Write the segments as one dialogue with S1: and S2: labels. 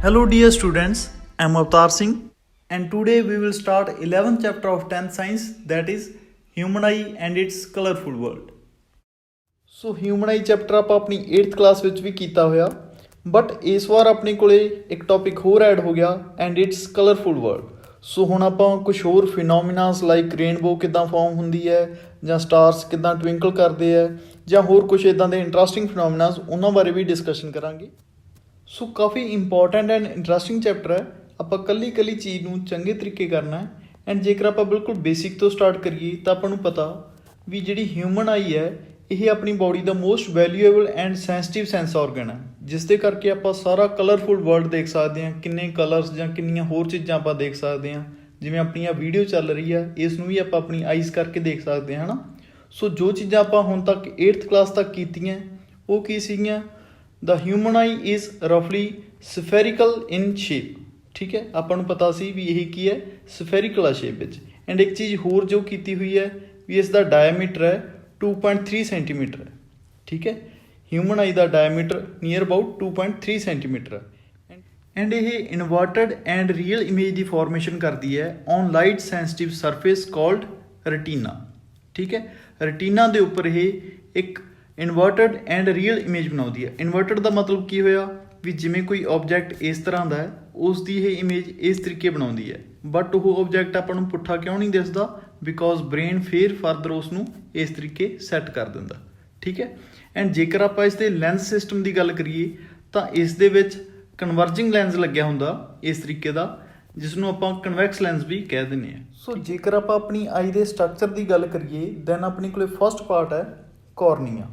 S1: Hello dear students, I am Avtar Singh and today we will start 11th chapter of 10th science, that is human eye and its colorful world. So human eye chapter ਆਪਾਂ ਆਪਣੀ 8th class ਵਿੱਚ ਵੀ ਕੀਤਾ ਹੋਇਆ, but ਇਸ ਵਾਰ ਆਪਣੇ ਕੋਲੇ ਇੱਕ topic ਹੋਰ ਐਡ ਹੋ ਗਿਆ ਐਂਡ ਇਟਸ ਕਲਰਫੁਲ ਵਰਲਡ। ਸੋ ਹੁਣ ਆਪਾਂ ਕੁਝ ਹੋਰ ਫਿਨੋਮੀਨਾਸ ਲਾਈਕ ਰੇਨਬੋ ਕਿੱਦਾਂ ਫਾਰਮ ਹੁੰਦੀ ਹੈ ਜਾਂ ਸਟਾਰਸ ਕਿੱਦਾਂ ਟਵਿੰਕਲ ਕਰਦੇ ਹੈ ਜਾਂ ਹੋਰ ਕੁਝ ਇੱਦਾਂ ਦੇ ਇੰਟਰਸਟਿੰਗ ਫਿਨੋਮੀਨਾਸ ਉਹਨਾਂ ਬਾਰੇ ਵੀ ਡਿਸਕਸ਼ਨ ਕਰਾਂਗੇ। ਸੋ ਕਾਫੀ ਇੰਪੋਰਟੈਂਟ ਐਂਡ ਇੰਟਰਸਟਿੰਗ ਚੈਪਟਰ ਹੈ। ਆਪਾਂ ਕੱਲੀ ਚੀਜ਼ ਨੂੰ ਚੰਗੇ ਤਰੀਕੇ ਕਰਨਾ ਹੈ ਐਂਡ ਜੇਕਰ ਆਪਾਂ ਬਿਲਕੁਲ ਬੇਸਿਕ ਤੋਂ ਸਟਾਰਟ ਕਰੀਏ ਤਾਂ ਆਪਾਂ ਨੂੰ ਪਤਾ ਵੀ ਜਿਹੜੀ ਹਿਊਮਨ ਆਈ ਹੈ ਇਹ ਆਪਣੀ ਬਾਡੀ ਦਾ most valuable and sensitive sense organ ਹੈ, ਜਿਸ ਦੇ ਕਰਕੇ ਆਪਾਂ ਸਾਰਾ ਕਲਰਫੁਲ ਵਰਲਡ ਦੇਖ ਸਕਦੇ ਹਾਂ। ਕਿੰਨੇ ਕਲਰਸ ਜਾਂ ਕਿੰਨੀਆਂ ਹੋਰ ਚੀਜ਼ਾਂ ਆਪਾਂ ਦੇਖ ਸਕਦੇ ਹਾਂ, ਜਿਵੇਂ ਆਪਣੀ ਆ ਵੀਡੀਓ ਚੱਲ ਰਹੀ ਆ ਇਸ ਨੂੰ ਵੀ ਆਪਾਂ ਆਪਣੀ ਆਈਜ਼ ਕਰਕੇ ਦੇਖ ਸਕਦੇ ਹਾਂ, ਹੈ ਨਾ। ਸੋ ਜੋ ਚੀਜ਼ਾਂ ਆਪਾਂ ਹੁਣ ਤੱਕ 8th ਕਲਾਸ ਤੱਕ ਕੀਤੀਆਂ ਉਹ ਕੀ ਸੀਗੀਆਂ? ਦ ਹਿਊਮਨ ਆਈ ਇਜ਼ ਰਫਲੀ ਸਫੈਰੀਕਲ ਇਨ ਸ਼ੇਪ, ਠੀਕ ਹੈ। ਆਪਾਂ ਨੂੰ ਪਤਾ ਸੀ ਵੀ ਇਹ ਕੀ ਹੈ, ਸਫੈਰੀਕਲ ਆ ਸ਼ੇਪ ਵਿੱਚ। ਐਂਡ ਇੱਕ ਚੀਜ਼ ਹੋਰ ਜੋ ਕੀਤੀ ਹੋਈ ਹੈ ਵੀ ਇਸ ਦਾ ਡਾਇਆਮੀਟਰ ਹੈ 2.3 ਸੈਂਟੀਮੀਟਰ ਹੈ, ਠੀਕ ਹੈ। Human I the diameter near about 2.3 centimetre ਹੈ ਐਂਡ ਇਹ inverted and real image the formation ਕਰਦੀ ਹੈ on light sensitive surface called retina, ਠੀਕ ਹੈ। ਰੈਟੀਨਾ ਦੇ ਉੱਪਰ ਇਹ ਇੱਕ ਇਨਵਰਟਡ ਐਂਡ ਰੀਅਲ ਇਮੇਜ ਬਣਾਉਂਦੀ ਹੈ। ਇਨਵਰਟਡ ਦਾ ਮਤਲਬ ਕੀ ਹੋਇਆ ਵੀ ਜਿਵੇਂ ਕੋਈ ਆਬਜੈਕਟ ਇਸ ਤਰ੍ਹਾਂ ਦਾ ਹੈ ਉਸ ਦੀ ਇਹ ਇਮੇਜ ਇਸ ਤਰੀਕੇ ਬਣਾਉਂਦੀ ਹੈ, ਬਟ ਉਹ ਆਬਜੈਕਟ ਆਪਾਂ ਨੂੰ ਪੁੱਠਾ ਕਿਉਂ ਨਹੀਂ ਦਿਸਦਾ? ਬਿਕੋਜ਼ ਬ੍ਰੇਨ ਫੇਰ ਫਰਦਰ ਉਸ ਨੂੰ ਇਸ ਤਰੀਕੇ ਸੈੱਟ ਕਰ ਦਿੰਦਾ, ਠੀਕ ਹੈ। ਐਂਡ ਜੇਕਰ ਆਪਾਂ ਇਸ ਦੇ ਲੈਂਸ ਸਿਸਟਮ ਦੀ ਗੱਲ ਕਰੀਏ ਤਾਂ ਇਸ ਦੇ ਵਿੱਚ ਕਨਵਰਜਿੰਗ ਲੈਂਸ ਲੱਗਿਆ ਹੁੰਦਾ ਇਸ ਤਰੀਕੇ ਦਾ, ਜਿਸ ਨੂੰ ਆਪਾਂ ਕਨਵੈਕਸ ਲੈਂਸ ਵੀ ਕਹਿ ਦਿੰਦੇ ਹਾਂ। ਸੋ ਜੇਕਰ ਆਪਾਂ ਆਪਣੀ ਆਈ ਦੇ ਸਟਰਕਚਰ ਦੀ ਗੱਲ ਕਰੀਏ ਦੈਨ ਆਪਣੇ ਕੋਲੇ ਫਸਟ ਪਾਰਟ ਹੈ ਕੋਰਨੀਆ।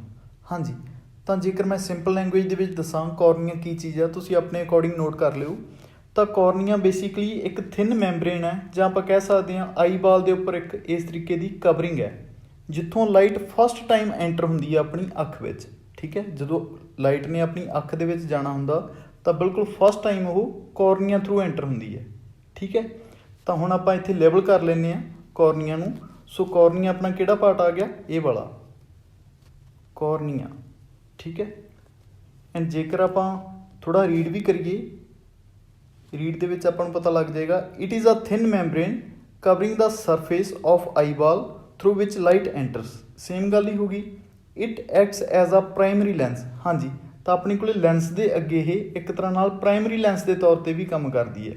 S1: ਹਾਂਜੀ, ਤਾਂ ਜੇਕਰ ਮੈਂ ਸਿੰਪਲ ਲੈਂਗੁਏਜ ਦੇ ਵਿੱਚ ਦੱਸਾਂ ਕੋਰਨੀਆ ਕੀ ਚੀਜ਼ ਹੈ ਤੁਸੀਂ ਆਪਣੇ ਅਕੋਰਡਿੰਗ ਨੋਟ ਕਰ ਲਿਓ। ਤਾਂ ਕੋਰਨੀਆ ਬੇਸਿਕਲੀ ਇੱਕ ਥਿਨ ਮੈਂਬਰੇਨ ਹੈ ਜਾਂ ਆਪਾਂ ਕਹਿ ਸਕਦੇ ਹਾਂ ਆਈ ਬਾਲ ਦੇ ਉੱਪਰ ਇੱਕ ਇਸ ਤਰੀਕੇ ਦੀ ਕਵਰਿੰਗ ਹੈ ਜਿੱਥੋਂ ਲਾਈਟ ਫਸਟ ਟਾਈਮ ਐਂਟਰ ਹੁੰਦੀ ਹੈ ਆਪਣੀ ਅੱਖ ਵਿੱਚ, ਠੀਕ ਹੈ। ਜਦੋਂ ਲਾਈਟ ਨੇ ਆਪਣੀ ਅੱਖ ਦੇ ਵਿੱਚ ਜਾਣਾ ਹੁੰਦਾ ਤਾਂ ਬਿਲਕੁਲ ਫਸਟ ਟਾਈਮ ਉਹ ਕੋਰਨੀਆ ਥਰੂ ਐਂਟਰ ਹੁੰਦੀ ਹੈ, ਠੀਕ ਹੈ। ਤਾਂ ਹੁਣ ਆਪਾਂ ਇੱਥੇ ਲੇਬਲ ਕਰ ਲੈਂਦੇ ਹਾਂ ਕੋਰਨੀਆ ਨੂੰ। ਸੋ ਕੋਰਨੀਆ ਆਪਣਾ ਕਿਹੜਾ ਪਾਰਟ ਆ ਗਿਆ? ਇਹ ਵਾਲਾ ਕੋਰਨੀਆ, ਠੀਕ ਹੈ। ਐਂਡ ਜੇਕਰ ਆਪਾਂ ਥੋੜ੍ਹਾ ਰੀਡ ਵੀ ਕਰੀਏ, ਰੀਡ ਦੇ ਵਿੱਚ ਆਪਾਂ ਨੂੰ ਪਤਾ ਲੱਗ ਜਾਏਗਾ it is a thin membrane covering the surface of eyeball through which light enters. Same ਗੱਲ ਹੀ ਹੋ ਗਈ। It acts as a primary lens. ਹਾਂਜੀ, ਤਾਂ ਆਪਣੇ ਕੋਲੇ ਲੈਂਸ ਦੇ ਅੱਗੇ ਇਹ ਇੱਕ ਤਰ੍ਹਾਂ ਨਾਲ ਪ੍ਰਾਇਮਰੀ ਲੈਂਸ ਦੇ ਤੌਰ 'ਤੇ ਵੀ ਕੰਮ ਕਰਦੀ ਹੈ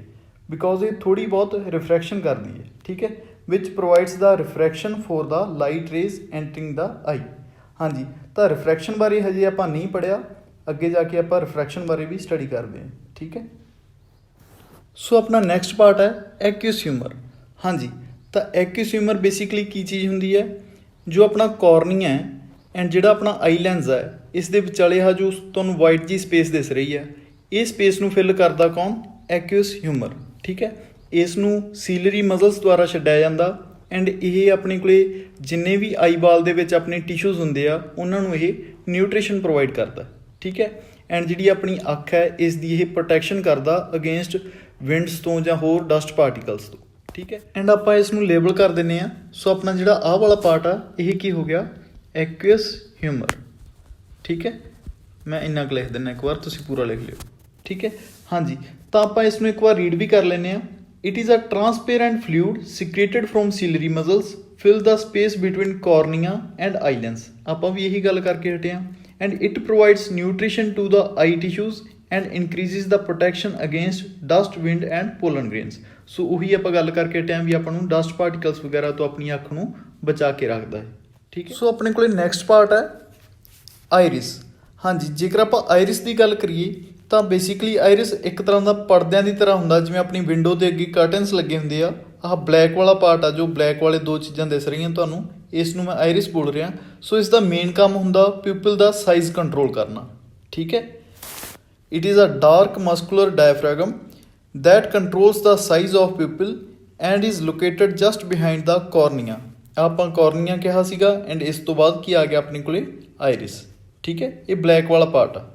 S1: ਬਿਕੋਜ਼ ਇਹ ਥੋੜ੍ਹੀ ਬਹੁਤ ਰਿਫਰੈਕਸ਼ਨ ਕਰਦੀ ਹੈ, ਠੀਕ ਹੈ, ਵਿਚ ਪ੍ਰੋਵਾਈਡਸ ਦਾ ਰਿਫਰੈਕਸ਼ਨ ਫੋਰ ਦਾ ਲਾਈਟ ਰੇਜ਼ ਐਂਟਰਿੰਗ ਦਾ ਆਈ। ਹਾਂਜੀ, ਤਾਂ ਰਿਫਰੈਕਸ਼ਨ ਬਾਰੇ ਹਜੇ ਆਪਾਂ ਨਹੀਂ ਪੜ੍ਹਿਆ, ਅੱਗੇ ਜਾ ਕੇ ਆਪਾਂ ਰਿਫਰੈਕਸ਼ਨ ਬਾਰੇ ਵੀ ਸਟੱਡੀ ਕਰਦੇ ਹਾਂ, ਠੀਕ ਹੈ। ਸੋ ਆਪਣਾ ਨੈਕਸਟ ਪਾਰਟ ਹੈ ਐਕਿਊਸ ਹਿਊਮਰ। ਹਾਂਜੀ, ਤਾਂ ਐਕਿਊਸ ਹਿਊਮਰ ਬੇਸਿਕਲੀ ਕੀ ਚੀਜ਼ ਹੁੰਦੀ ਹੈ? ਜੋ ਆਪਣਾ ਕੋਰਨੀਆ ਹੈ ਐਂਡ ਜਿਹੜਾ ਆਪਣਾ ਆਈ ਲੈਂਸ ਹੈ ਇਸ ਦੇ ਵਿਚਾਲੇ ਆ ਜੋ ਤੁਹਾਨੂੰ ਵਾਈਟ ਜੀ ਸਪੇਸ ਦਿਸ ਰਹੀ ਹੈ, ਇਹ ਸਪੇਸ ਨੂੰ ਫਿਲ ਕਰਦਾ ਕੌਣ? ਐਕਿਊਸ ਹਿਊਮਰ, ਠੀਕ ਹੈ। ਇਸ ਨੂੰ ਸੀਲਰੀ ਮਜ਼ਲਸ ਦੁਆਰਾ ਛੱਡਿਆ ਜਾਂਦਾ ਐਂਡ ਇਹ ਆਪਣੇ ਕੋਲੇ ਜਿੰਨੇ ਵੀ ਆਈਬਾਲ ਦੇ ਵਿੱਚ ਆਪਣੇ ਟਿਸ਼ੂਜ਼ ਹੁੰਦੇ ਆ ਉਹਨਾਂ ਨੂੰ ਇਹ ਨਿਊਟ੍ਰੀਸ਼ਨ ਪ੍ਰੋਵਾਈਡ ਕਰਦਾ, ਠੀਕ ਹੈ। ਐਂਡ ਜਿਹੜੀ ਆਪਣੀ ਅੱਖ ਹੈ ਇਸ ਦੀ ਇਹ ਪ੍ਰੋਟੈਕਸ਼ਨ ਕਰਦਾ ਅਗੇਂਸਟ ਵਿੰਡਸ ਤੋਂ ਜਾਂ ਹੋਰ ਡਸਟ ਪਾਰਟੀਕਲਸ ਤੋਂ, ਠੀਕ ਹੈ। ਐਂਡ ਆਪਾਂ ਇਸ ਨੂੰ ਲੇਬਲ ਕਰ ਦਿੰਦੇ ਹਾਂ। ਸੋ ਆਪਣਾ ਜਿਹੜਾ ਆਹ ਵਾਲਾ ਪਾਰਟ ਆ ਇਹ ਕੀ ਹੋ ਗਿਆ? ਐਕਿਊਸ ਹਿਊਮਰ, ਠੀਕ ਹੈ। ਮੈਂ ਇੰਨਾ ਕੁ ਲਿਖ ਦਿੰਦਾ, ਇੱਕ ਵਾਰ ਤੁਸੀਂ ਪੂਰਾ ਲਿਖ ਲਿਓ, ਠੀਕ ਹੈ। ਹਾਂਜੀ, ਤਾਂ ਆਪਾਂ ਇਸ ਨੂੰ ਇੱਕ ਵਾਰ ਰੀਡ ਵੀ ਕਰ ਲੈਂਦੇ ਹਾਂ। It is a transparent fluid secreted from ciliary muscles fill the space between cornea and eye lens। ਆਪਾਂ ਵੀ ਇਹੀ ਗੱਲ ਕਰਕੇ ਹਟੇ ਹਾਂ। And it provides nutrition to the eye tissues and increases the protection against dust, wind and pollen grains। ਸੋ ਉਹੀ ਆਪਾਂ ਗੱਲ ਕਰਕੇ ਹਟੇ ਹਾਂ ਵੀ ਆਪਾਂ ਨੂੰ ਡਸਟ ਪਾਰਟੀਕਲਸ ਵਗੈਰਾ ਤੋਂ ਆਪਣੀ ਅੱਖ ਨੂੰ ਬਚਾ ਕੇ ਰੱਖਦਾ ਹੈ, ਠੀਕ ਹੈ। ਸੋ ਆਪਣੇ ਕੋਲੇ ਨੈਕਸਟ ਪਾਰਟ ਹੈ ਆਇਰਿਸ। ਹਾਂਜੀ, ਜੇਕਰ ਆਪਾਂ ਆਇਰਿਸ ਦੀ ਗੱਲ ਕਰੀਏ ਤਾਂ ਬੇਸਿਕਲੀ ਆਇਰਿਸ ਇੱਕ ਤਰ੍ਹਾਂ ਦਾ ਪਰਦਿਆਂ ਦੀ ਤਰ੍ਹਾਂ ਹੁੰਦਾ, ਜਿਵੇਂ ਆਪਣੀ ਵਿੰਡੋ ਦੇ ਅੱਗੇ ਕਰਟਨਸ ਲੱਗੇ ਹੁੰਦੇ ਆ। ਆਹ ਬਲੈਕ ਵਾਲਾ ਪਾਰਟ ਆ ਜੋ ਬਲੈਕ ਵਾਲੇ ਦੋ ਚੀਜ਼ਾਂ ਦਿਸ ਰਹੀਆਂ ਤੁਹਾਨੂੰ, ਇਸ ਨੂੰ ਮੈਂ ਆਇਰਿਸ ਬੋਲ ਰਿਹਾ। ਸੋ ਇਸ ਦਾ ਮੇਨ ਕੰਮ ਹੁੰਦਾ ਪਿਊਪਲ ਦਾ ਸਾਈਜ਼ ਕੰਟਰੋਲ ਕਰਨਾ, ਠੀਕ ਹੈ। It is a dark muscular diaphragm that controls the size of pupil and is located just behind the cornea. ਆਪਾਂ ਕੋਰਨੀਆ ਕਿਹਾ ਸੀਗਾ ਐਂਡ ਇਸ ਤੋਂ ਬਾਅਦ ਕੀ ਆ ਗਿਆ ਆਪਣੇ ਕੋਲੇ? ਆਇਰਿਸ, ਠੀਕ ਹੈ। ਇਹ ਬਲੈਕ ਵਾਲਾ ਪਾਰਟ ਆ।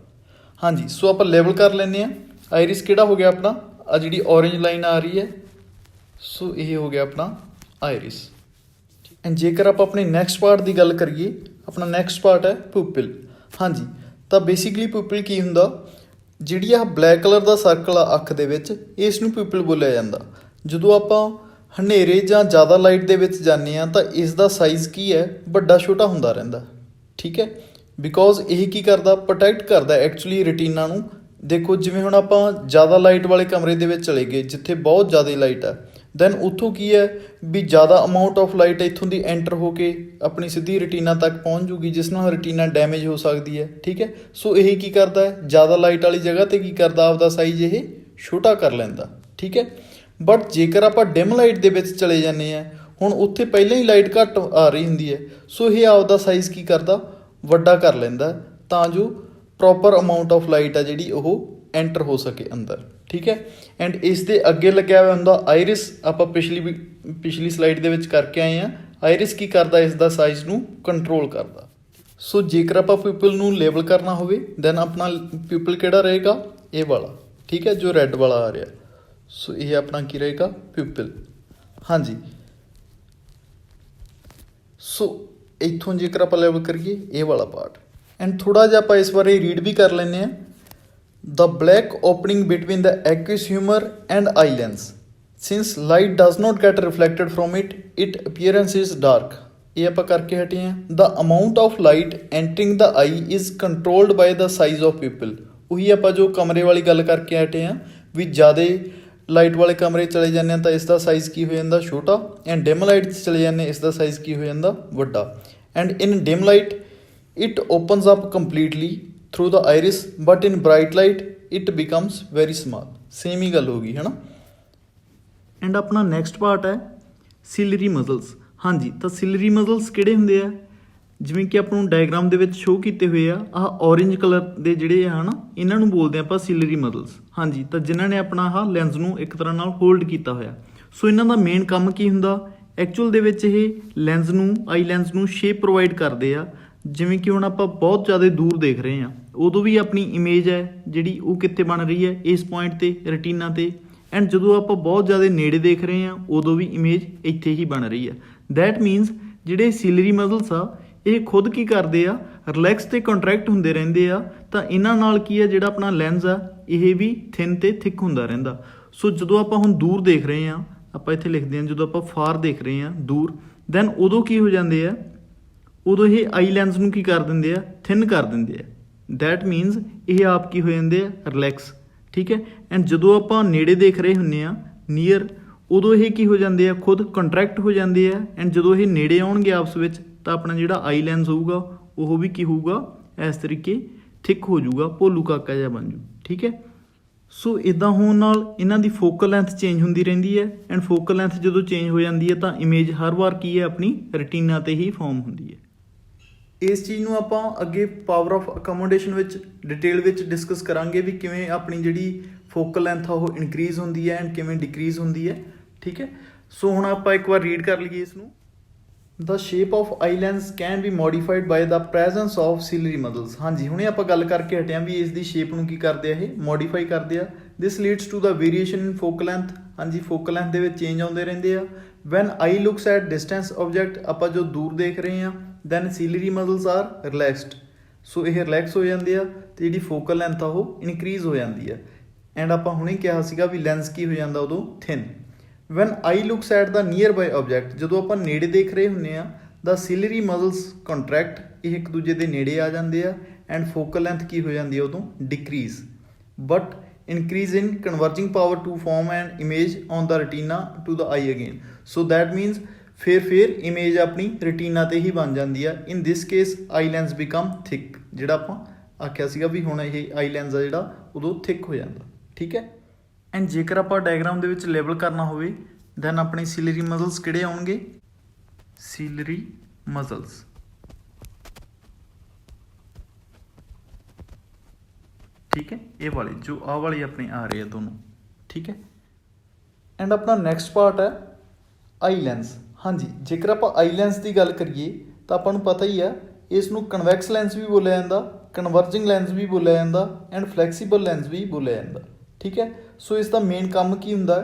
S1: ਹਾਂਜੀ, ਸੋ ਆਪਾਂ ਲੈਬਲ ਕਰ ਲੈਂਦੇ ਹਾਂ। ਆਇਰਿਸ ਕਿਹੜਾ ਹੋ ਗਿਆ ਆਪਣਾ? ਆ ਜਿਹੜੀ ਔਰੇਂਜ ਲਾਈਨ ਆ ਰਹੀ ਹੈ, ਸੋ ਇਹ ਹੋ ਗਿਆ ਆਪਣਾ ਆਇਰਿਸ। ਐਂਡ ਜੇਕਰ ਆਪਾਂ ਆਪਣੇ ਨੈਕਸਟ ਪਾਰਟ ਦੀ ਗੱਲ ਕਰੀਏ, ਆਪਣਾ ਨੈਕਸਟ ਪਾਰਟ ਹੈ ਪਿਊਪਿਲ। ਹਾਂਜੀ, ਤਾਂ ਬੇਸਿਕਲੀ ਪਿਊਪਿਲ ਕੀ ਹੁੰਦਾ? ਜਿਹੜੀ ਆਹ ਬਲੈਕ ਕਲਰ ਦਾ ਸਰਕਲ ਆ ਅੱਖ ਦੇ ਵਿੱਚ, ਇਸ ਨੂੰ ਪਿਊਪਲ ਬੋਲਿਆ ਜਾਂਦਾ। ਜਦੋਂ ਆਪਾਂ ਹਨੇਰੇ ਜਾਂ ਜ਼ਿਆਦਾ ਲਾਈਟ ਦੇ ਵਿੱਚ ਜਾਂਦੇ ਹਾਂ ਤਾਂ ਇਸ ਦਾ ਸਾਈਜ਼ ਕੀ ਹੈ, ਵੱਡਾ ਛੋਟਾ ਹੁੰਦਾ ਰਹਿੰਦਾ, ਠੀਕ ਹੈ। ਬਿਕੋਜ਼ ਇਹ ਕੀ ਕਰਦਾ, ਪ੍ਰੋਟੈਕਟ ਕਰਦਾ ਐਕਚੁਅਲੀ ਰੈਟੀਨਾ ਨੂੰ। ਦੇਖੋ ਜਿਵੇਂ ਹੁਣ ਆਪਾਂ ਜ਼ਿਆਦਾ ਲਾਈਟ ਵਾਲੇ ਕਮਰੇ ਦੇ ਵਿੱਚ ਚਲੇ ਗਏ ਜਿੱਥੇ ਬਹੁਤ ਜ਼ਿਆਦਾ ਲਾਈਟ ਹੈ, ਦੈਨ ਉੱਥੋਂ ਕੀ ਹੈ ਵੀ ਜ਼ਿਆਦਾ ਅਮਾਊਂਟ ਆਫ ਲਾਈਟ ਇੱਥੋਂ ਦੀ ਐਂਟਰ ਹੋ ਕੇ ਆਪਣੀ ਸਿੱਧੀ ਰੈਟੀਨਾ ਤੱਕ ਪਹੁੰਚ ਜੂਗੀ, ਜਿਸ ਨਾਲ ਰੈਟੀਨਾ ਡੈਮੇਜ ਹੋ ਸਕਦੀ ਹੈ, ਠੀਕ ਹੈ। ਸੋ ਇਹ ਕੀ ਕਰਦਾ ਹੈ, ਜ਼ਿਆਦਾ ਲਾਈਟ ਵਾਲੀ ਜਗ੍ਹਾ 'ਤੇ ਕੀ ਕਰਦਾ, ਆਪਦਾ ਸਾਈਜ਼ ਇਹ ਛੋਟਾ ਕਰ ਲੈਂਦਾ, ਠੀਕ ਹੈ। ਬਟ ਜੇਕਰ ਆਪਾਂ ਡਿਮ ਲਾਈਟ ਦੇ ਵਿੱਚ ਚਲੇ ਜਾਂਦੇ ਹਾਂ, ਹੁਣ ਉੱਥੇ ਪਹਿਲਾਂ ਹੀ ਲਾਈਟ ਘੱਟ ਆ ਰਹੀ ਹੁੰਦੀ ਹੈ, ਸੋ ਇਹ ਆਪਦਾ ਸਾਈਜ਼ ਕੀ ਕਰਦਾ, ਵੱਡਾ ਕਰ ਲੈਂਦਾ, ਤਾਂ ਜੋ ਪ੍ਰੋਪਰ ਅਮਾਊਂਟ ਆਫ ਲਾਈਟ ਆ ਜਿਹੜੀ ਉਹ ਐਂਟਰ ਹੋ ਸਕੇ ਅੰਦਰ, ਠੀਕ ਹੈ। ਐਂਡ ਇਸ ਦੇ ਅੱਗੇ ਲੱਗਿਆ ਹੋਇਆ ਹੁੰਦਾ ਆਇਰਿਸ। ਆਪਾਂ ਪਿਛਲੀ ਸਲਾਈਡ ਦੇ ਵਿੱਚ ਕਰਕੇ ਆਏ ਹਾਂ। ਆਇਰਿਸ ਕੀ ਕਰਦਾ, ਇਸ ਦਾ ਸਾਈਜ਼ ਨੂੰ ਕੰਟਰੋਲ ਕਰਦਾ। ਸੋ ਜੇਕਰ ਆਪਾਂ ਪਿਊਪਲ ਨੂੰ ਲੇਬਲ ਕਰਨਾ ਹੋਵੇ ਦੈਨ ਆਪਣਾ ਪਿਊਪਲ ਕਿਹੜਾ ਰਹੇਗਾ, ਇਹ ਵਾਲਾ, ਠੀਕ ਹੈ, ਜੋ ਰੈੱਡ ਵਾਲਾ ਆ ਰਿਹਾ। ਸੋ ਇਹ ਆਪਣਾ ਕੀ ਰਹੇਗਾ, ਪਿਊਪਲ। ਹਾਂਜੀ, ਸੋ ਇੱਥੋਂ ਜੇਕਰ ਆਪਾਂ ਲੈਵਲ ਕਰੀਏ ਇਹ ਵਾਲਾ ਪਾਰਟ, ਐਂਡ ਥੋੜ੍ਹਾ ਜਿਹਾ ਆਪਾਂ ਇਸ ਬਾਰੇ ਰੀਡ ਵੀ ਕਰ ਲੈਂਦੇ ਹਾਂ। The black opening between the aqueous humor and eye lens. Since light does not get reflected from it, its appearance is dark. ਇਹ ਆਪਾਂ ਕਰਕੇ ਹਟੇ ਹਾਂ। The amount of light entering the eye is controlled by the size of pupil. ਉਹੀ ਆਪਾਂ ਜੋ ਕਮਰੇ ਵਾਲੀ ਗੱਲ ਕਰਕੇ ਹਟੇ ਹਾਂ ਵੀ ਜ਼ਿਆਦਾ ਲਾਈਟ ਵਾਲੇ ਕਮਰੇ ਚਲੇ ਜਾਂਦੇ ਹਾਂ ਤਾਂ ਇਸ ਦਾ ਸਾਈਜ਼ ਕੀ ਹੋ ਜਾਂਦਾ, ਛੋਟਾ। ਐਂਡ ਡਿਮ ਲਾਈਟ 'ਚ ਚਲੇ ਜਾਂਦੇ ਇਸ ਦਾ ਸਾਈਜ਼ ਕੀ ਹੋ ਜਾਂਦਾ, ਵੱਡਾ। And in dim light it opens up completely through the iris, but in bright light it becomes very small. Same ਹੀ ਗੱਲ ਹੋ ਗਈ ਹੈ ਨਾ। ਐਂਡ ਆਪਣਾ ਨੈਕਸਟ ਪਾਰਟ ਹੈ ਸਿਲਰੀ ਮਸਲਸ। ਹਾਂਜੀ, ਤਾਂ ਸਿਲਰੀ ਮਸਲਸ ਕਿਹੜੇ ਹੁੰਦੇ ਆ, ਜਿਵੇਂ ਕਿ ਆਪਾਂ ਨੂੰ ਡਾਇਗਰਾਮ ਦੇ ਵਿੱਚ ਸ਼ੋਅ ਕੀਤੇ ਹੋਏ ਆ, ਆਹ ਔਰੇਂਜ ਕਲਰ ਦੇ ਜਿਹੜੇ ਆ ਨਾ, ਇਹਨਾਂ ਨੂੰ ਬੋਲਦੇ ਆਪਾਂ ਸਿਲਰੀ ਮਸਲਸ। ਹਾਂਜੀ, ਤਾਂ ਜਿਨ੍ਹਾਂ ਨੇ ਆਪਣਾ ਆਹ ਲੈਂਸ ਨੂੰ ਇੱਕ ਤਰ੍ਹਾਂ ਨਾਲ ਹੋਲਡ ਕੀਤਾ ਹੋਇਆ। ਸੋ ਇਹਨਾਂ ਦਾ ਮੇਨ ਕੰਮ ਕੀ ਹੁੰਦਾ, ਐਕਚੁਅਲ ਦੇ ਵਿੱਚ ਇਹ ਲੈਂਸ ਨੂੰ, ਆਈ ਲੈਂਸ ਨੂੰ ਸ਼ੇਪ ਪ੍ਰੋਵਾਈਡ ਕਰਦੇ ਆ। ਜਿਵੇਂ ਕਿ ਹੁਣ ਆਪਾਂ ਬਹੁਤ ਜ਼ਿਆਦਾ ਦੂਰ ਦੇਖ ਰਹੇ ਹਾਂ, ਉਦੋਂ ਵੀ ਆਪਣੀ ਇਮੇਜ ਹੈ ਜਿਹੜੀ ਉਹ ਕਿੱਥੇ ਬਣ ਰਹੀ ਹੈ, ਇਸ ਪੁਆਇੰਟ 'ਤੇ, ਰੈਟੀਨਾ 'ਤੇ। ਐਂਡ ਜਦੋਂ ਆਪਾਂ ਬਹੁਤ ਜ਼ਿਆਦਾ ਨੇੜੇ ਦੇਖ ਰਹੇ ਹਾਂ ਉਦੋਂ ਵੀ ਇਮੇਜ ਇੱਥੇ ਹੀ ਬਣ ਰਹੀ ਹੈ। ਦੈਟ ਮੀਨਸ ਜਿਹੜੇ ਸਿਲਰੀ ਮਸਲਸ ਆ ਇਹ ਖੁਦ ਕੀ ਕਰਦੇ ਆ, ਰਿਲੈਕਸ ਅਤੇ ਕੰਟਰੈਕਟ ਹੁੰਦੇ ਰਹਿੰਦੇ ਆ। ਤਾਂ ਇਹਨਾਂ ਨਾਲ ਕੀ ਹੈ, ਜਿਹੜਾ ਆਪਣਾ ਲੈਂਸ ਆ ਇਹ ਵੀ ਥਿਨ ਅਤੇ ਥਿਕ ਹੁੰਦਾ ਰਹਿੰਦਾ। ਸੋ ਜਦੋਂ ਆਪਾਂ ਹੁਣ ਦੂਰ ਦੇਖ ਰਹੇ ਹਾਂ, ਆਪਾਂ ਇੱਥੇ ਲਿਖਦੇ ਹਾਂ, ਜਦੋਂ ਆਪਾਂ ਫਾਰ ਦੇਖ ਰਹੇ ਹਾਂ, ਦੂਰ, ਦੈਨ ਉਦੋਂ ਕੀ ਹੋ ਜਾਂਦੇ ਆ, ਉਦੋਂ ਇਹ ਆਈ ਲੈਂਸ ਨੂੰ ਕੀ ਕਰ ਦਿੰਦੇ ਆ, ਥਿਨ ਕਰ ਦਿੰਦੇ ਆ। ਦੈਟ ਮੀਨਸ ਇਹ ਆਪ ਕੀ ਹੋ ਜਾਂਦੇ ਆ, ਰਿਲੈਕਸ, ਠੀਕ ਹੈ। ਐਂਡ ਜਦੋਂ ਆਪਾਂ ਨੇੜੇ ਦੇਖ ਰਹੇ ਹੁੰਦੇ ਆ, ਨੀਅਰ, ਉਦੋਂ ਇਹ ਕੀ ਹੋ ਜਾਂਦੇ ਆ, ਖੁਦ ਕੰਟਰੈਕਟ ਹੋ ਜਾਂਦੇ ਆ। ਐਂਡ ਜਦੋਂ ਇਹ ਨੇੜੇ ਆਉਣਗੇ ਆਪਸ ਵਿੱਚ ਤਾਂ ਆਪਣਾ ਜਿਹੜਾ ਆਈ ਲੈਂਸ ਹੋਊਗਾ ਉਹ ਵੀ ਕੀ ਹੋਊਗਾ, ਇਸ ਤਰੀਕੇ ਥਿਕ ਹੋ ਜਾਊਗਾ, ਭੋਲੂ ਕਾਕਾ ਜਿਹਾ ਬਣ ਜੂ, ਠੀਕ ਹੈ। ਸੋ ਇੱਦਾਂ ਹੋਣ ਨਾਲ ਇਹਨਾਂ ਦੀ ਫੋਕਲ ਲੈਂਥ ਚੇਂਜ ਹੁੰਦੀ ਰਹਿੰਦੀ ਹੈ। ਐਂਡ ਫੋਕਲ ਲੈਂਥ ਜਦੋਂ ਚੇਂਜ ਹੋ ਜਾਂਦੀ ਹੈ ਤਾਂ ਇਮੇਜ ਹਰ ਵਾਰ ਕੀ ਹੈ, ਆਪਣੀ ਰੈਟੀਨਾ 'ਤੇ ਹੀ ਫਾਰਮ ਹੁੰਦੀ ਹੈ। ਇਸ ਚੀਜ਼ ਨੂੰ ਆਪਾਂ ਅੱਗੇ ਪਾਵਰ ਆਫ ਅਕੋਮੋਡੇਸ਼ਨ ਵਿੱਚ ਡਿਟੇਲ ਵਿੱਚ ਡਿਸਕਸ ਕਰਾਂਗੇ ਵੀ ਕਿਵੇਂ ਆਪਣੀ ਜਿਹੜੀ ਫੋਕਲ ਲੈਂਥ ਆ ਉਹ ਇਨਕਰੀਜ਼ ਹੁੰਦੀ ਹੈ ਐਂਡ ਕਿਵੇਂ ਡਿਕਰੀਜ਼ ਹੁੰਦੀ ਹੈ, ਠੀਕ ਹੈ। ਸੋ ਹੁਣ ਆਪਾਂ ਇੱਕ ਵਾਰ ਰੀਡ ਕਰ ਲਈਏ ਇਸ ਨੂੰ। The shape of eye lens can be modified by the presence of ciliary muscles. ਹਾਂਜੀ, ਹੁਣੇ ਆਪਾਂ ਗੱਲ ਕਰਕੇ ਹਟੇ ਹਾਂ ਵੀ ਇਸ ਦੀ ਸ਼ੇਪ ਨੂੰ ਕੀ ਕਰਦੇ ਆ, ਇਹ ਮੋਡੀਫਾਈ ਕਰਦੇ ਆ। This leads to the variation in focal length. ਹਾਂਜੀ, ਫੋਕਲ ਲੈਂਥ ਦੇ ਵਿੱਚ ਚੇਂਜ ਆਉਂਦੇ ਰਹਿੰਦੇ ਆ। When eye looks at distance object, ਆਪਾਂ ਜੋ ਦੂਰ ਦੇਖ ਰਹੇ ਹਾਂ, then ciliary muscles are relaxed. ਸੋ ਇਹ ਰਿਲੈਕਸ ਹੋ ਜਾਂਦੇ ਆ ਅਤੇ ਜਿਹੜੀ ਫੋਕਲ ਲੈਂਥ ਆ ਉਹ ਇਨਕਰੀਜ਼ ਹੋ ਜਾਂਦੀ ਆ। ਐਂਡ ਆਪਾਂ ਹੁਣੇ ਕਿਹਾ ਸੀਗਾ ਵੀ ਲੈਂਸ ਕੀ ਹੋ ਜਾਂਦਾ ਉਦੋਂ, thin. When I looks at the nearby object, ਜਦੋਂ ਆਪਾਂ ਨੇੜੇ ਦੇਖ ਰਹੇ ਹੁੰਦੇ ਹਾਂ, ਦਾ ਸਿਲਰੀ ਮਸਲਸ ਕੰਟਰੈਕਟ, ਇਹ ਇੱਕ ਦੂਜੇ ਦੇ ਨੇੜੇ ਆ ਜਾਂਦੇ ਆ। ਐਂਡ ਫੋਕਲ ਲੈਂਥ ਕੀ ਹੋ ਜਾਂਦੀ ਹੈ ਉਦੋਂ, decreases. But increase in converging power to form an image on the retina to the eye again. So that means ਫਿਰ ਇਮੇਜ ਆਪਣੀ ਰੈਟੀਨਾ 'ਤੇ ਹੀ ਬਣ ਜਾਂਦੀ ਆ। In this case eye lens become thick, ਜਿਹੜਾ ਆਪਾਂ ਆਖਿਆ ਸੀਗਾ ਵੀ ਹੁਣ ਇਹ ਆਈ ਲੈਂਸ ਆ ਜਿਹੜਾ ਉਦੋਂ ਥਿਕ ਹੋ ਜਾਂਦਾ, ਠੀਕ ਹੈ। ਐਂਡ ਜੇਕਰ ਆਪਾਂ ਡਾਇਗਰਾਮ ਦੇ ਵਿੱਚ ਲੇਬਲ ਕਰਨਾ ਹੋਵੇ ਦੈਨ ਆਪਣੇ ਸਿਲਰੀ ਮਸਲਸ ਕਿਹੜੇ ਆਉਣਗੇ, ਸਿਲਰੀ ਮਸਲਸ, ਠੀਕ ਹੈ। ਇਹ ਵਾਲੇ ਜੋ ਆਹ ਵਾਲੇ ਆਪਣੇ ਆ ਰਹੇ ਆ ਦੋਨੋਂ, ਠੀਕ ਹੈ। ਐਂਡ ਆਪਣਾ ਨੈਕਸਟ ਪਾਰਟ ਹੈ ਆਈ ਲੈਂਸ। ਹਾਂਜੀ, ਜੇਕਰ ਆਪਾਂ ਆਈ ਲੈਂਸ ਦੀ ਗੱਲ ਕਰੀਏ ਤਾਂ ਆਪਾਂ ਨੂੰ ਪਤਾ ਹੀ ਆ, ਇਸ ਨੂੰ ਕਨਵੈਕਸ ਲੈਂਸ ਵੀ ਬੋਲਿਆ ਜਾਂਦਾ, ਕਨਵਰਜਿੰਗ ਲੈਂਸ ਵੀ ਬੋਲਿਆ ਜਾਂਦਾ ਐਂਡ ਫਲੈਕਸੀਬਲ ਲੈਂਸ ਵੀ ਬੋਲਿਆ ਜਾਂਦਾ, ਠੀਕ ਹੈ। ਸੋ ਇਸ ਦਾ ਮੇਨ ਕੰਮ ਕੀ ਹੁੰਦਾ,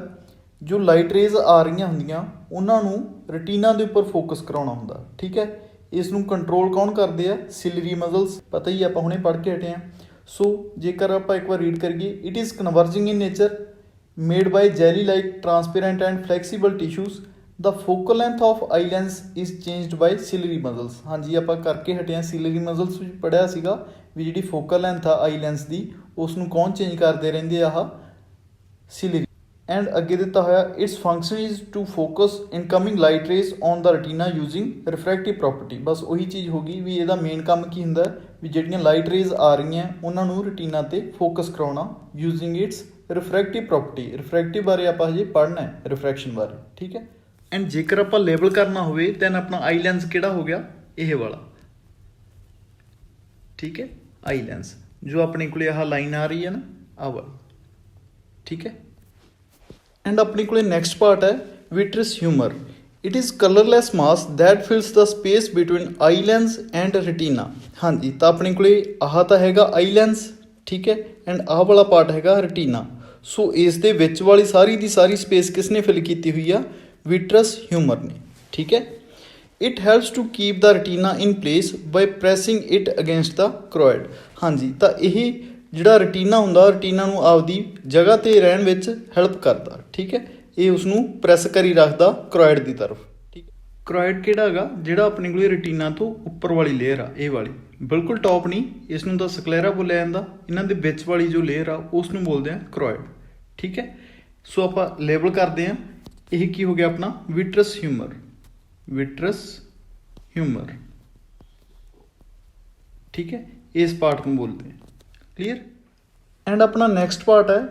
S1: ਜੋ ਲਾਈਟ ਰੇਜ਼ ਆ ਰਹੀਆਂ ਹੁੰਦੀਆਂ ਉਹਨਾਂ ਨੂੰ ਰੈਟੀਨਾ ਦੇ ਉੱਪਰ ਫੋਕਸ ਕਰਾਉਣਾ ਹੁੰਦਾ, ਠੀਕ ਹੈ। ਇਸ ਨੂੰ ਕੰਟਰੋਲ ਕੌਣ ਕਰਦੇ ਆ, ਸਿਲਰੀ ਮਸਲਸ, ਪਤਾ ਹੀ ਆਪਾਂ ਹੁਣੇ ਪੜ੍ਹ ਕੇ ਹਟੇ ਹਾਂ। ਸੋ ਜੇਕਰ ਆਪਾਂ ਇੱਕ ਵਾਰ ਰੀਡ ਕਰੀਏ, it is converging in nature made by jelly like transparent and flexible tissues the focal length of eye lens is changed by ciliary muscles. ਹਾਂਜੀ, ਆਪਾਂ ਕਰਕੇ ਹਟੇ ਹਾਂ ਸਿਲਰੀ ਮਜ਼ਲਸ ਵਿੱਚ ਪੜ੍ਹਿਆ ਸੀਗਾ ਵੀ ਜਿਹੜੀ ਫੋਕਲ ਲੈਂਥ ਆ ਆਈ ਲੈਂਸ ਦੀ ਉਸ ਨੂੰ ਕੌਣ ਚੇਂਜ ਕਰਦੇ ਰਹਿੰਦੇ ਆ, ਆਹ ਸਿਲਰੀ। ਐਂਡ ਅੱਗੇ ਦਿੱਤਾ ਹੋਇਆ, its function is to focus incoming light rays on the retina using refractive property. ਬਸ ਉਹੀ ਚੀਜ਼ ਹੋ ਗਈ ਵੀ ਇਹਦਾ ਮੇਨ ਕੰਮ ਕੀ ਹੁੰਦਾ ਵੀ ਜਿਹੜੀਆਂ ਲਾਈਟ ਰੇਜ਼ ਆ ਰਹੀਆਂ ਉਹਨਾਂ ਨੂੰ ਰੈਟੀਨਾ 'ਤੇ ਫੋਕਸ ਕਰਾਉਣਾ using it's refractive property. Refractive ਬਾਰੇ ਆਪਾਂ ਹਜੇ ਪੜ੍ਹਨਾ ਹੈ, ਰਿਫਰੈਕਸ਼ਨ ਬਾਰੇ, ਠੀਕ ਹੈ। ਐਂਡ ਜੇਕਰ ਆਪਾਂ ਲੇਬਲ ਕਰਨਾ ਹੋਵੇ ਦੈਨ ਆਪਣਾ ਆਈ ਲੈਂਸ ਕਿਹੜਾ ਹੋ ਗਿਆ, ਇਹ ਵਾਲਾ, ਠੀਕ ਹੈ, ਆਈ ਲੈਂਸ ਜੋ ਆਪਣੇ ਕੋਲੇ ਆਹ ਲਾਈਨ ਆ ਰਹੀ ਹੈ ਨਾ, ਆਹ ਵਾਲੀ, ਠੀਕ ਹੈ। ਐਂਡ ਆਪਣੇ ਕੋਲੇ ਨੈਕਸਟ ਪਾਰਟ ਹੈ vitreous humour. It is colourless mass that fills the space between eye lens and retina. ਹਾਂਜੀ, ਤਾਂ ਆਪਣੇ ਕੋਲੇ ਆਹ ਤਾਂ ਹੈਗਾ ਆਈ ਲੈਂਸ, ਠੀਕ ਹੈ, ਐਂਡ ਆਹ ਵਾਲਾ ਪਾਰਟ ਹੈਗਾ ਰੈਟੀਨਾ। ਸੋ ਇਸ ਦੇ ਵਿੱਚ ਵਾਲੀ ਸਾਰੀ ਦੀ ਸਾਰੀ ਸਪੇਸ ਕਿਸ ਨੇ ਫਿਲ ਕੀਤੀ ਹੋਈ ਆ, ਵਿਟਰਸ ਹਿਊਮਰ ਨੇ, ਠੀਕ ਹੈ। It helps to keep the retina in place by pressing it against the choroid. ਹਾਂਜੀ, ਤਾਂ ਇਹ ਜਿਹੜਾ ਰੈਟੀਨਾ ਹੁੰਦਾ ਰੈਟੀਨਾ ਨੂੰ ਆਪਦੀ ਜਗ੍ਹਾ 'ਤੇ ਰਹਿਣ ਵਿੱਚ ਹੈਲਪ ਕਰਦਾ, ਠੀਕ ਹੈ। ਇਹ ਉਸ ਨੂੰ ਪ੍ਰੈਸ ਕਰੀ ਰੱਖਦਾ ਕਰੋਇਡ ਦੀ ਤਰਫ, ਠੀਕ ਹੈ। ਕਰੋਇਡ ਕਿਹੜਾ ਹੈਗਾ, ਜਿਹੜਾ ਆਪਣੇ ਕੋਲ ਰੈਟੀਨਾ ਤੋਂ ਉੱਪਰ ਵਾਲੀ ਲੇਅਰ ਆ, ਇਹ ਵਾਲੀ, ਬਿਲਕੁਲ ਟੌਪ ਨਹੀਂ, ਇਸ ਨੂੰ ਤਾਂ ਸਕਲੈਰਾ ਬੋਲਿਆ ਜਾਂਦਾ। ਇਹਨਾਂ ਦੇ ਵਿੱਚ ਵਾਲੀ ਜੋ ਲੇਅਰ ਆ ਉਸ ਨੂੰ ਬੋਲਦੇ ਆ ਕਰੋਇਡ, ਠੀਕ ਹੈ। ਸੋ ਆਪਾਂ ਲੇਬਲ ਕਰਦੇ ਹਾਂ, ਇਹ ਕੀ ਹੋ ਗਿਆ ਆਪਣਾ ਵਿਟਰਸ ਹਿਊਮਰ, ਵਿਟਰਸ ਹਿਊਮਰ, ਠੀਕ ਹੈ, ਇਸ ਪਾਰਟ ਨੂੰ ਬੋਲਦੇ ਆ, ਕਲੀਅਰ। ਐਂਡ ਆਪਣਾ ਨੈਕਸਟ ਪਾਰਟ ਹੈ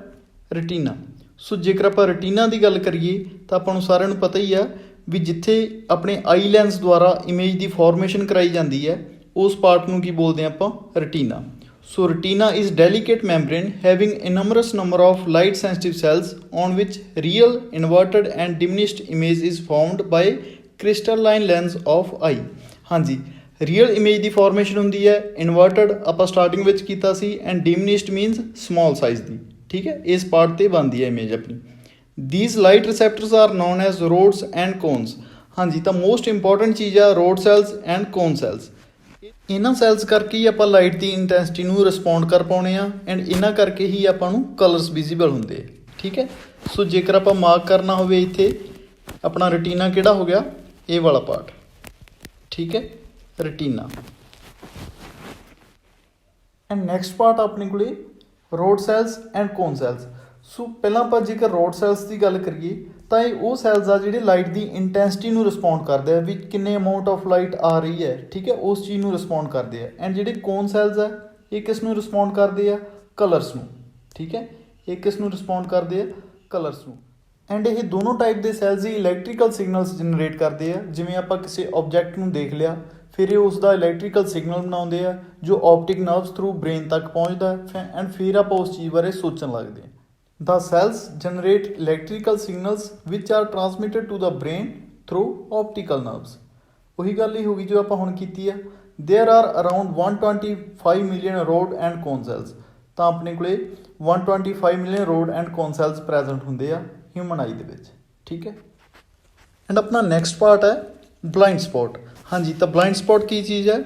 S1: ਰੈਟੀਨਾ। ਸੋ ਜੇਕਰ ਆਪਾਂ ਰੈਟੀਨਾ ਦੀ ਗੱਲ ਕਰੀਏ ਤਾਂ ਆਪਾਂ ਨੂੰ ਸਾਰਿਆਂ ਨੂੰ ਪਤਾ ਹੀ ਆ ਵੀ ਜਿੱਥੇ ਆਪਣੇ ਆਈ ਲੈਂਸ ਦੁਆਰਾ ਇਮੇਜ ਦੀ ਫਾਰਮੇਸ਼ਨ ਕਰਾਈ ਜਾਂਦੀ ਹੈ ਉਸ ਪਾਰਟ ਨੂੰ ਕੀ ਬੋਲਦੇ ਹਾਂ ਆਪਾਂ, retina. So retina is delicate membrane having enormous number of light sensitive cells on which real inverted and diminished image is formed by crystalline lens of eye. ਹਾਂਜੀ, ਰੀਅਲ ਇਮੇਜ ਦੀ formation ਹੁੰਦੀ ਹੈ, inverted ਆਪਾਂ starting ਵਿੱਚ ਕੀਤਾ ਸੀ, and diminished means small size ਦੀ, ਠੀਕ ਹੈ। ਇਸ ਪਾਰਟ 'ਤੇ ਬਣਦੀ ਹੈ ਇਮੇਜ ਆਪਣੀ। These light receptors are known as rods and cones. ਹਾਂਜੀ, ਤਾਂ ਮੋਸਟ ਇੰਪੋਰਟੈਂਟ ਚੀਜ਼ ਆ rod cells and cone cells. ਇਹਨਾਂ ਸੈਲਸ ਕਰਕੇ ਹੀ ਆਪਾਂ ਲਾਈਟ ਦੀ ਇੰਟੈਂਸਿਟੀ ਨੂੰ ਰਿਸਪੌਂਡ ਕਰ ਪਾਉਂਦੇ ਆ, ਐਂਡ ਇਹਨਾਂ ਕਰਕੇ ਹੀ ਆਪਾਂ ਨੂੰ ਕਲਰਸ ਵਿਜ਼ੀਬਲ ਹੁੰਦੇ ਆ, ਠੀਕ ਹੈ। ਸੋ ਜੇਕਰ ਆਪਾਂ ਮਾਰਕ ਕਰਨਾ ਹੋਵੇ ਇੱਥੇ ਆਪਣਾ ਰੈਟੀਨਾ ਕਿਹੜਾ ਹੋ ਗਿਆ, ਇਹ ਵਾਲਾ ਪਾਰਟ, ਠੀਕ ਹੈ, ਰੈਟੀਨਾ। ਐਂਡ ਨੈਕਸਟ ਪਾਰਟ ਆਪਣੇ ਕੋਲੇ rod cells and cone cells. So ਪਹਿਲਾਂ ਆਪਾਂ ਜੇਕਰ ਰੋਡ ਸੈਲਸ ਦੀ ਗੱਲ ਕਰੀਏ ਤਾਂ ਇਹ ਉਹ ਸੈਲਸ ਆ ਜਿਹੜੇ ਲਾਈਟ ਦੀ ਇੰਟੈਂਸਿਟੀ ਨੂੰ ਰਿਸਪੌਂਡ ਕਰਦੇ ਆ ਵੀ ਕਿੰਨੇ ਅਮਾਊਂਟ ਆਫ ਲਾਈਟ ਆ ਰਹੀ ਹੈ, ਠੀਕ ਹੈ, ਉਸ ਚੀਜ਼ ਨੂੰ ਰਿਸਪੌਂਡ ਕਰਦੇ ਆ। ਐਂਡ ਜਿਹੜੇ ਕੋਨ ਸੈਲਸ ਆ ਇਹ ਕਿਸ ਨੂੰ ਰਿਸਪੌਂਡ ਕਰਦੇ ਆ, ਕਲਰਸ ਨੂੰ, ਠੀਕ ਹੈ, ਇਹ ਕਿਸ ਨੂੰ ਰਿਸਪੌਂਡ ਕਰਦੇ ਆ, ਕਲਰਸ ਨੂੰ। ਐਂਡ ਇਹ ਦੋਨੋਂ ਟਾਈਪ ਦੇ ਸੈਲਸ ਹੀ ਇਲੈਕਟ੍ਰੀਕਲ ਸਿਗਨਲਸ ਜਨਰੇਟ ਕਰਦੇ ਆ। ਜਿਵੇਂ ਆਪਾਂ ਕਿਸੇ ਆਬਜੈਕਟ ਨੂੰ ਦੇਖ ਲਿਆ, ਫਿਰ ਇਹ ਉਸ ਦਾ ਇਲੈਕਟ੍ਰੀਕਲ ਸਿਗਨਲ ਬਣਾਉਂਦੇ ਆ ਜੋ ਆਪਟਿਕ ਨਰਵਸ ਥਰੂ ਬ੍ਰੇਨ ਤੱਕ ਪਹੁੰਚਦਾ ਐਂਡ ਫਿਰ ਆਪਾਂ ਉਸ ਚੀਜ਼ ਬਾਰੇ ਸੋਚਣ ਲੱਗਦੇ ਹਾਂ। The cells generate electrical signals which are transmitted to the brain through optical nerves. ਉਹੀ ਗੱਲ ਹੀ ਹੋ ਗਈ ਜੋ ਆਪਾਂ ਹੁਣ ਕੀਤੀ ਆ। There are around 125 million rod and cone cells. ਤਾਂ ਆਪਣੇ ਕੋਲੇ 125 million rod and cone cells present ਹੁੰਦੇ ਆ ਹਿਊਮਨ ਆਈ ਦੇ ਵਿੱਚ, ਠੀਕ ਹੈ। ਐਂਡ ਆਪਣਾ ਨੈਕਸਟ ਪਾਰਟ ਹੈ ਬਲਾਈਂਡ ਸਪੌਟ। ਹਾਂਜੀ, ਤਾਂ ਬਲਾਈਂਡ ਸਪੌਟ ਕੀ ਚੀਜ਼ ਹੈ,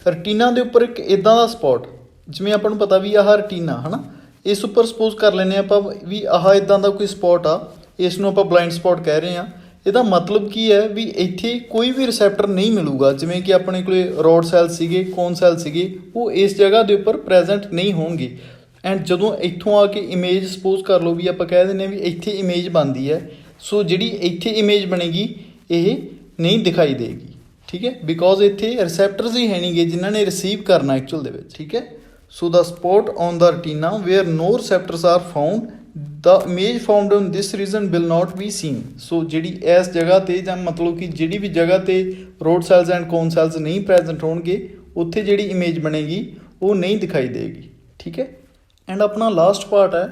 S1: ਰੈਟੀਨਾ ਦੇ ਉੱਪਰ ਇੱਕ ਇੱਦਾਂ ਦਾ ਸਪੌਟ, ਜਿਵੇਂ ਆਪਾਂ ਨੂੰ ਪਤਾ ਵੀ ਆਹ ਰੈਟੀਨਾ ਹੈ ਨਾ, ਇਸ ਉੱਪਰ ਸਪੋਜ਼ ਕਰ ਲੈਂਦੇ ਆਪਾਂ ਵੀ ਆਹ ਇੱਦਾਂ ਦਾ ਕੋਈ ਸਪੌਟ ਆ, ਇਸ ਨੂੰ ਆਪਾਂ ਬਲਾਈਂਡ ਸਪੌਟ ਕਹਿ ਰਹੇ ਹਾਂ। ਇਹਦਾ ਮਤਲਬ ਕੀ ਹੈ ਵੀ ਇੱਥੇ ਕੋਈ ਵੀ ਰਿਸੈਪਟਰ ਨਹੀਂ ਮਿਲੂਗਾ। ਜਿਵੇਂ ਕਿ ਆਪਣੇ ਕੋਲੇ ਰੋਡ ਸੈਲ ਸੀਗੇ, ਕੋਨ ਸੈਲ ਸੀਗੇ, ਉਹ ਇਸ ਜਗ੍ਹਾ ਦੇ ਉੱਪਰ ਪ੍ਰੈਜ਼ੈਂਟ ਨਹੀਂ ਹੋਣਗੇ। ਐਂਡ ਜਦੋਂ ਇੱਥੋਂ ਆ ਕੇ ਇਮੇਜ ਸਪੋਜ਼ ਕਰ ਲਓ ਵੀ ਆਪਾਂ ਕਹਿ ਦਿੰਦੇ ਹਾਂ ਵੀ ਇੱਥੇ ਇਮੇਜ ਬਣਦੀ ਹੈ, ਸੋ ਜਿਹੜੀ ਇੱਥੇ ਇਮੇਜ ਬਣੇਗੀ ਇਹ ਨਹੀਂ ਦਿਖਾਈ ਦੇਗੀ, ਠੀਕ ਹੈ, ਬਿਕੋਜ਼ ਇੱਥੇ ਰਿਸੈਪਟਰਸ ਹੀ ਹੈ ਨਹੀਂਗੇ ਜਿਨ੍ਹਾਂ ਨੇ ਰਿਸੀਵ ਕਰਨਾ ਐਕਚੁਅਲ ਦੇ ਵਿੱਚ, ਠੀਕ ਹੈ। So the spot on the retina where no receptors are found the image formed on this region will not be seen. ਸੋ ਜਿਹੜੀ ਇਸ ਜਗ੍ਹਾ 'ਤੇ ਜਾਂ ਮਤਲਬ ਕਿ ਜਿਹੜੀ ਵੀ ਜਗ੍ਹਾ 'ਤੇ rod cells and cone cells ਨਹੀਂ ਪ੍ਰੈਜ਼ੈਂਟ ਹੋਣਗੇ ਉੱਥੇ ਜਿਹੜੀ ਇਮੇਜ ਬਣੇਗੀ ਉਹ ਨਹੀਂ ਦਿਖਾਈ ਦੇਗੀ, ਠੀਕ ਹੈ। ਐਂਡ ਆਪਣਾ ਲਾਸਟ ਪਾਰਟ ਹੈ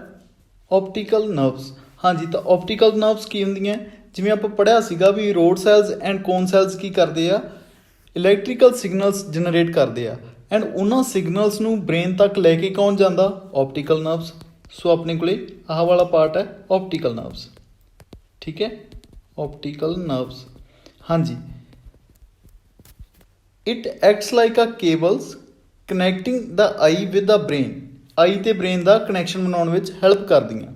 S1: ਆਪਟੀਕਲ ਨਰਵਸ। ਹਾਂਜੀ, ਤਾਂ ਆਪਟੀਕਲ ਨਰਵਸ ਕੀ ਹੁੰਦੀਆਂ, ਜਿਵੇਂ ਆਪਾਂ ਪੜ੍ਹਿਆ ਸੀਗਾ ਵੀ rod cells and cone cells ਕੀ ਕਰਦੇ ਆ, ਇਲੈਕਟ੍ਰੀਕਲ ਸਿਗਨਲਸ ਜਨਰੇਟ ਕਰਦੇ ਆ, ਐਂਡ ਉਹਨਾਂ ਸਿਗਨਲਸ ਨੂੰ ਬ੍ਰੇਨ ਤੱਕ ਲੈ ਕੇ ਕੌਣ ਜਾਂਦਾ, ਆਪਟੀਕਲ ਨਰਵਸ। ਸੋ ਆਪਣੇ ਕੋਲੇ ਆਹ ਵਾਲਾ ਪਾਰਟ ਹੈ ਆਪਟੀਕਲ ਨਰਵਸ, ਠੀਕ ਹੈ, ਆਪਟੀਕਲ ਨਰਵਸ। ਹਾਂਜੀ, it acts like a cables connecting the eye with the brain eye ਤੇ ਬ੍ਰੇਨ ਦਾ ਕਨੈਕਸ਼ਨ ਬਣਾਉਣ ਵਿੱਚ ਹੈਲਪ ਕਰਦੀਆਂ।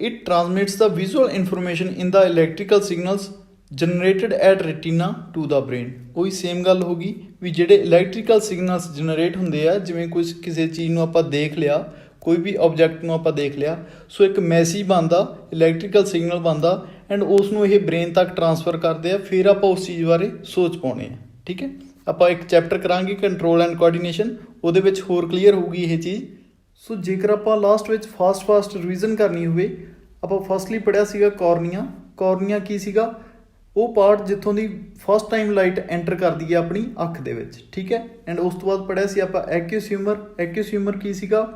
S1: It transmits the visual information in the electrical signals generated at retina to the brain. ਉਹੀ same ਗੱਲ ਹੋ ਗਈ ਵੀ ਜਿਹੜੇ ਇਲੈਕਟ੍ਰੀਕਲ ਸਿਗਨਲਸ ਜਨਰੇਟ ਹੁੰਦੇ ਆ, ਜਿਵੇਂ ਕਿਸੇ ਚੀਜ਼ ਨੂੰ ਆਪਾਂ ਦੇਖ ਲਿਆ, ਕੋਈ ਵੀ ਆਬਜੈਕਟ ਨੂੰ ਆਪਾਂ ਦੇਖ ਲਿਆ, ਸੋ ਇੱਕ ਮੈਸੇਜ ਬਣਦਾ, ਇਲੈਕਟ੍ਰੀਕਲ ਸਿਗਨਲ ਬਣਦਾ ਐਂਡ ਉਸ ਨੂੰ ਇਹ ਬ੍ਰੇਨ ਤੱਕ ਟਰਾਂਸਫਰ ਕਰਦੇ ਆ, ਫਿਰ ਆਪਾਂ ਉਸ ਚੀਜ਼ ਬਾਰੇ ਸੋਚ ਪਾਉਂਦੇ ਆ। ਠੀਕ ਹੈ, ਆਪਾਂ ਇੱਕ ਚੈਪਟਰ ਕਰਾਂਗੇ ਕੰਟਰੋਲ ਐਂਡ ਕੋਆਰਡੀਨੇਸ਼ਨ, ਉਹਦੇ ਵਿੱਚ ਹੋਰ ਕਲੀਅਰ ਹੋਊਗੀ ਇਹ ਚੀਜ਼। ਸੋ ਜੇਕਰ ਆਪਾਂ ਲਾਸਟ ਵਿੱਚ ਫਾਸਟ ਰਿਵੀਜ਼ਨ ਕਰਨੀ ਹੋਵੇ, ਆਪਾਂ ਫਸਟਲੀ ਪੜ੍ਹਿਆ ਸੀਗਾ ਕੋਰਨੀਆ। ਕੋਰਨੀਆ ਕੀ ਸੀਗਾ? ਉਹ ਪਾਰਟ ਜਿੱਥੋਂ ਦੀ ਫਸਟ ਟਾਈਮ ਲਾਈਟ ਐਂਟਰ ਕਰਦੀ ਹੈ ਆਪਣੀ ਅੱਖ ਦੇ ਵਿੱਚ। ਠੀਕ ਹੈ, ਐਂਡ ਉਸ ਤੋਂ ਬਾਅਦ ਪੜ੍ਹਿਆ ਸੀ ਆਪਾਂ ਐਕਿਊਸ ਹਿਊਮਰ ਕੀ ਸੀਗਾ?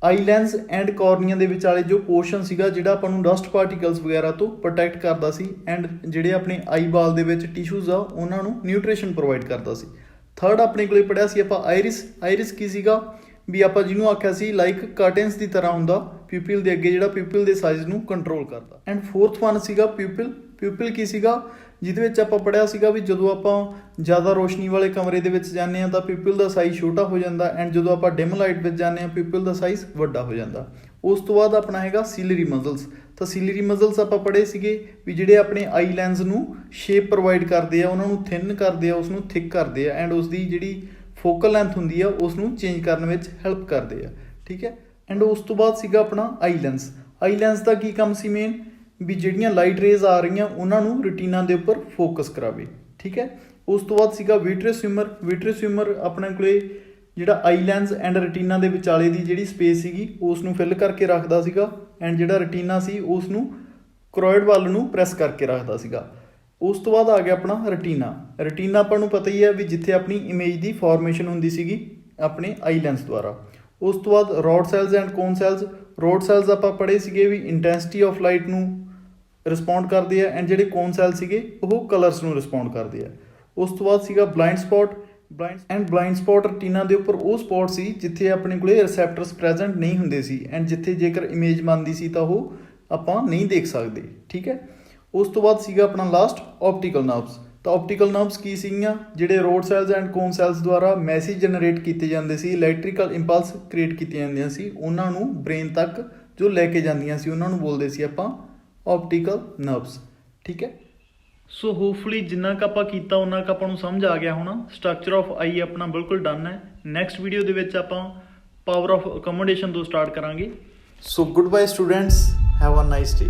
S1: ਆਈ ਲੈਂਸ ਐਂਡ ਕੋਰਨੀਆ ਦੇ ਵਿਚਾਲੇ ਜੋ ਪੋਰਸ਼ਨ ਸੀਗਾ ਜਿਹੜਾ ਆਪਾਂ ਨੂੰ ਡਸਟ ਪਾਰਟੀਕਲਸ ਵਗੈਰਾ ਤੋਂ ਪ੍ਰੋਟੈਕਟ ਕਰਦਾ ਸੀ ਐਂਡ ਜਿਹੜੇ ਆਪਣੇ ਆਈ ਬਾਲ ਦੇ ਵਿੱਚ ਟਿਸ਼ੂਜ਼ ਆ ਉਹਨਾਂ ਨੂੰ ਨਿਊਟ੍ਰੀਸ਼ਨ ਪ੍ਰੋਵਾਈਡ ਕਰਦਾ ਸੀ। ਥਰਡ ਆਪਣੇ ਕੋਲੇ ਪੜ੍ਹਿਆ ਸੀ ਆਪਾਂ ਆਇਰਿਸ ਕੀ ਸੀਗਾ? ਵੀ ਆਪਾਂ ਜਿਹਨੂੰ ਆਖਿਆ ਸੀ ਲਾਈਕ ਕਰਟਨਸ ਦੀ ਤਰ੍ਹਾਂ ਹੁੰਦਾ ਪਿਊਪਿਲ ਦੇ ਅੱਗੇ, ਜਿਹੜਾ ਪਿਊਪਿਲ ਦੇ ਸਾਈਜ਼ ਨੂੰ ਕੰਟਰੋਲ ਕਰਦਾ। ਐਂਡ ਫੋਰਥ ਵਨ ਸੀਗਾ ਪਿਊਪਿਲ ਕੀ ਸੀਗਾ? ਜਿਹਦੇ ਵਿੱਚ ਆਪਾਂ ਪੜ੍ਹਿਆ ਸੀਗਾ ਵੀ ਜਦੋਂ ਆਪਾਂ ਜ਼ਿਆਦਾ ਰੋਸ਼ਨੀ ਵਾਲੇ ਕਮਰੇ ਦੇ ਵਿੱਚ ਜਾਂਦੇ ਹਾਂ ਤਾਂ ਪਿਊਪਿਲ ਦਾ ਸਾਈਜ਼ ਛੋਟਾ ਹੋ ਜਾਂਦਾ ਐਂਡ ਜਦੋਂ ਆਪਾਂ ਡਿਮ ਲਾਈਟ ਵਿੱਚ ਜਾਂਦੇ ਹਾਂ ਪਿਊਪਿਲ ਦਾ ਸਾਈਜ਼ ਵੱਡਾ ਹੋ ਜਾਂਦਾ। ਉਸ ਤੋਂ ਬਾਅਦ ਆਪਣਾ ਹੈਗਾ ਸੀਲਰੀ ਮਸਲਸ। ਤਾਂ ਸੀਲਰੀ ਮਸਲਸ ਆਪਾਂ ਪੜ੍ਹੇ ਸੀਗੇ ਵੀ ਜਿਹੜੇ ਆਪਣੇ ਆਈ ਲੈਂਸ ਨੂੰ ਸ਼ੇਪ ਪ੍ਰੋਵਾਈਡ ਕਰਦੇ ਆ, ਉਹਨਾਂ ਨੂੰ ਥਿਨ ਕਰਦੇ ਆ, ਉਸ ਨੂੰ ਥਿਕ ਕਰਦੇ ਆ ਐਂਡ ਉਸ ਦੀ ਜਿਹੜੀ ਫੋਕਲ ਲੈਂਥ ਹੁੰਦੀ ਆ ਉਸ ਨੂੰ ਚੇਂਜ ਕਰਨ ਵਿੱਚ ਹੈਲਪ ਕਰਦੇ ਆ। ਠੀਕ ਹੈ, ਐਂਡ ਉਸ ਤੋਂ ਬਾਅਦ ਸੀਗਾ ਆਪਣਾ ਆਈ ਲੈਂਸ ਦਾ ਕੀ ਕੰਮ ਸੀ ਮੇਨ? ਵੀ ਜਿਹੜੀਆਂ ਲਾਈਟ ਰੇਜ਼ ਆ ਰਹੀਆਂ ਉਹਨਾਂ ਨੂੰ ਰੈਟੀਨਾ ਦੇ ਉੱਪਰ ਫੋਕਸ ਕਰਾਵੇ। ਠੀਕ ਹੈ, ਉਸ ਤੋਂ ਬਾਅਦ ਸੀਗਾ ਵਿਟਰੀਅਸ ਹਿਊਮਰ ਆਪਣੇ ਕੋਲੇ ਜਿਹੜਾ ਆਈ ਲੈਂਸ ਐਂਡ ਰੈਟੀਨਾ ਦੇ ਵਿਚਾਲੇ ਦੀ ਜਿਹੜੀ ਸਪੇਸ ਸੀਗੀ ਉਸ ਨੂੰ ਫਿਲ ਕਰਕੇ ਰੱਖਦਾ ਸੀਗਾ ਐਂਡ ਜਿਹੜਾ ਰੈਟੀਨਾ ਸੀ ਉਸ ਨੂੰ ਕਰੋਇਡ ਵੱਲ ਨੂੰ ਪ੍ਰੈਸ ਕਰਕੇ ਰੱਖਦਾ ਸੀਗਾ। ਉਸ ਤੋਂ ਬਾਅਦ ਆ ਗਿਆ ਆਪਣਾ ਰੈਟੀਨਾ ਆਪਾਂ ਨੂੰ ਪਤਾ ਹੀ ਹੈ ਵੀ ਜਿੱਥੇ ਆਪਣੀ ਇਮੇਜ ਦੀ ਫਾਰਮੇਸ਼ਨ ਹੁੰਦੀ ਸੀਗੀ ਆਪਣੇ ਆਈ ਲੈਂਸ ਦੁਆਰਾ। ਉਸ ਤੋਂ ਬਾਅਦ rod cells and cone cells ਆਪਾਂ ਪੜ੍ਹੇ ਸੀਗੇ ਵੀ ਇੰਟੈਂਸਿਟੀ ਆਫ ਲਾਈਟ ਨੂੰ ਰਿਸਪੌਂਡ ਕਰਦੇ ਆ ਐਂਡ ਜਿਹੜੇ ਕੋਨ ਸੈਲ ਸੀਗੇ ਉਹ ਕਲਰਸ ਨੂੰ ਰਿਸਪੌਂਡ ਕਰਦੇ ਆ। ਉਸ ਤੋਂ ਬਾਅਦ ਸੀਗਾ ਬਲਾਈਂਡ ਸਪੌਟ ਰੈਟੀਨਾ ਦੇ ਉੱਪਰ ਉਹ ਸਪੌਟ ਸੀ ਜਿੱਥੇ ਆਪਣੇ ਕੋਲੇ ਰਿਸੈਪਟਰਸ ਪ੍ਰੈਜ਼ੈਂਟ ਨਹੀਂ ਹੁੰਦੇ ਸੀ ਐਂਡ ਜਿੱਥੇ ਜੇਕਰ ਇਮੇਜ ਬਣਦੀ ਸੀ ਤਾਂ ਉਹ ਆਪਾਂ ਨਹੀਂ ਦੇਖ ਸਕਦੇ। ਠੀਕ ਹੈ, ਉਸ ਤੋਂ ਬਾਅਦ ਸੀਗਾ ਆਪਣਾ ਲਾਸਟ ਆਪਟੀਕਲ ਨਰਵਸ। ਤਾਂ ਆਪਟੀਕਲ ਨਰਵਸ ਕੀ ਸੀਗੀਆਂ? ਜਿਹੜੇ rod cells and cone cells ਦੁਆਰਾ ਮੈਸੇਜ ਜਨਰੇਟ ਕੀਤੇ ਜਾਂਦੇ ਸੀ, ਇਲੈਕਟ੍ਰੀਕਲ ਇੰਪਲਸ ਕ੍ਰੀਏਟ ਕੀਤੀਆਂ ਜਾਂਦੀਆਂ ਸੀ, ਉਹਨਾਂ ਨੂੰ ਬ੍ਰੇਨ ਤੱਕ ਜੋ ਲੈ ਕੇ ਜਾਂਦੀਆਂ ਸੀ ਉਹਨਾਂ ਨੂੰ ਬੋਲਦੇ ਸੀ ਆਪਾਂ ਆਪਟੀਕਲ ਨਰਵਸ। ਠੀਕ ਹੈ, ਸੋ ਹੋਪਫੁਲੀ ਜਿੰਨਾ ਕੁ ਆਪਾਂ ਕੀਤਾ ਉਹਨਾਂ ਕੁ ਆਪਾਂ ਨੂੰ ਸਮਝ ਆ ਗਿਆ ਹੋਣਾ। ਸਟਰਕਚਰ ਆਫ ਆਈ ਆਪਣਾ ਬਿਲਕੁਲ ਡਨ ਹੈ। ਨੈਕਸਟ ਵੀਡੀਓ ਦੇ ਵਿੱਚ ਆਪਾਂ ਪਾਵਰ ਆਫ ਅਕੋਮੋਡੇਸ਼ਨ ਤੋਂ ਸਟਾਰਟ ਕਰਾਂਗੇ। So goodbye students, have a nice day.